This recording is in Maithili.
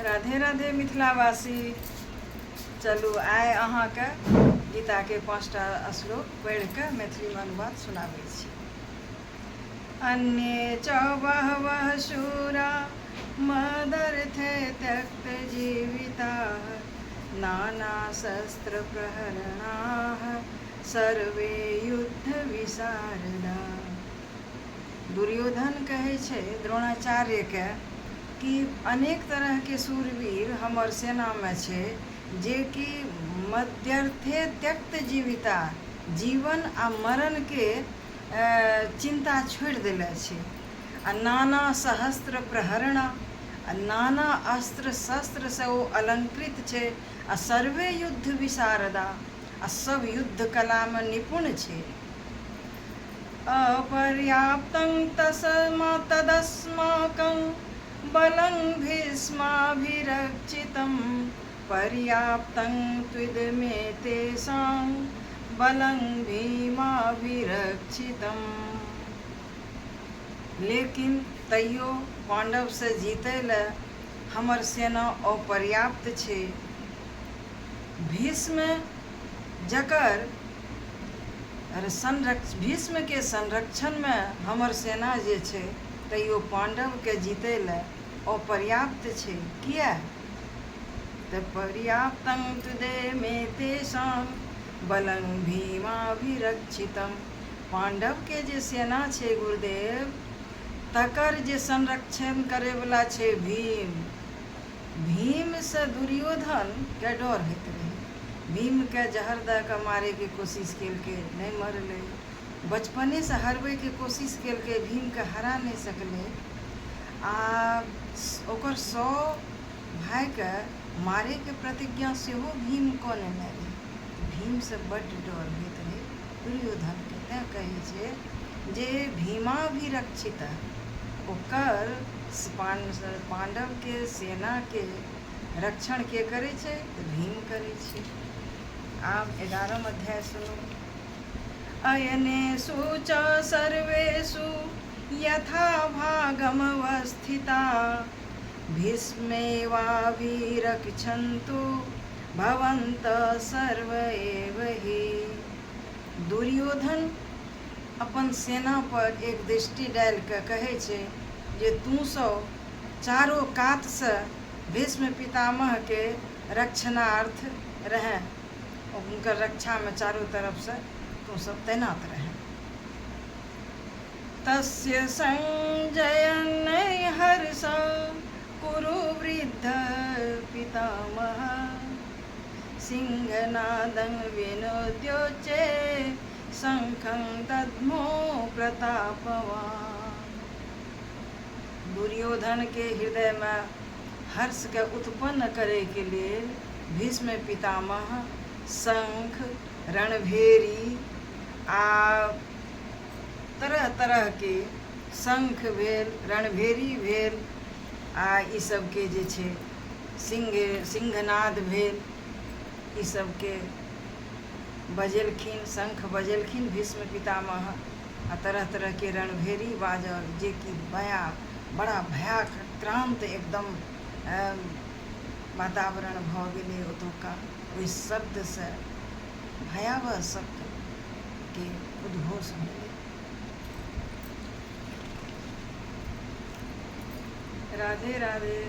राधे राधे मिथिलावासी। चलू आइ अहाँके गीताके 5टा श्लोक पढ़ि कऽ मैथिलीमे अनुवाद सुनाबै छी। अन्ये च बहवः शूरा मदर्थे त्यक्त जीविताः नानाशस्त्रप्रहरणाः सर्वे युद्ध विशारदा। दुर्योधन कहै छै द्रोणाचार्यके कि अनेक तरहके शूरवीर हमर सेनामे छै जे कि मध्यर्थे त्यक्त जीविता, जीवन आ मरणके चिंता छोड़ि देले छै। आ नाना सहस्त्र प्रहरण, आ नाना अस्त्र शस्त्र से ओ अलंकृत छै। आ सर्वे युद्ध विशारदा, आ सब युद्ध कलामे निपुण छै। अपर्याप्तं तदस्माकं बलं भीष्माभिरक्षितं पर्याप्तं त्विदमेतेषां बलं भीमाभिरक्षितम्। लेकिन तैयो पांडव से जीतै ले हमर सेना अपर्याप्त छै। भीष्म के संरक्षण में हमर सेना जे छै तैयो पांडव के जीतै ले अपर्याप्त छै। किया तऽ पर्याप्तं त्विदमेतेषां बलं भीमाभिरक्षितम्। पांडव के जे सेना छै गुरुदेव, तकर जे संरक्षण करे वाला छै भीम। भीम से दुर्योधन के डर होइत रहे। भीम के जहर दऽ कऽ मारे के कोशिश केलकै, नहीं मरलै। बचपने से हरबै के कोशिश केलकै, भीम के हरा नहीं सकलै। आ ओकर 100 भाई के मारे के प्रतिज्ञा सेहो भीम कऽ लेने रहै। भीम से बड्ड डर होइत रहे दुर्योधन के। तैं कहै छै जे भीमाभिरक्षित, ओकर पांडव के सेना के रक्षण के करे छै तऽ भीम करे छै। आब 11वां अध्याय सुनू। अयनेषु च सर्वेषु यथा भागमवस्थिता भीष्मेवाभिरक्षन्तु भवन्तः सर्व एव हि। दुर्योधन अपन सेना पर एक दृष्टि डालि कऽ कहै छै जे तू सब चारो कात से भीष्म पितामह के रक्षणार्थ रहे, उनकर रक्षा में चारों तरफ से तू सब तैनात रहे। तस्य संजयन् हर्षं कुरु वृद्ध पितामह सिंहनादं विनोद्योच्चे शंखं दद्मो प्रतापवान्। दुर्योधन के हृदय में हर्ष के उत्पन्न करे के लिए भीष्म पितामह शंख, रणभेरी आ तरह तरह के शंख भेल, रणभेरी भेल, आ ई सब के जे छै सिंहनाद भेल, ई सब के बजेलखिन, शंख बजेलखिन भीष्म पितामह। आ तरह तरह के रणभेरी बाजल जे कि बड़ा भयाक्रांत एकदम वातावरण भऽ गेलै ओतुका। ओहि शब्द से भयावह शब्द के उद्घोष भेलै। राधे राधे।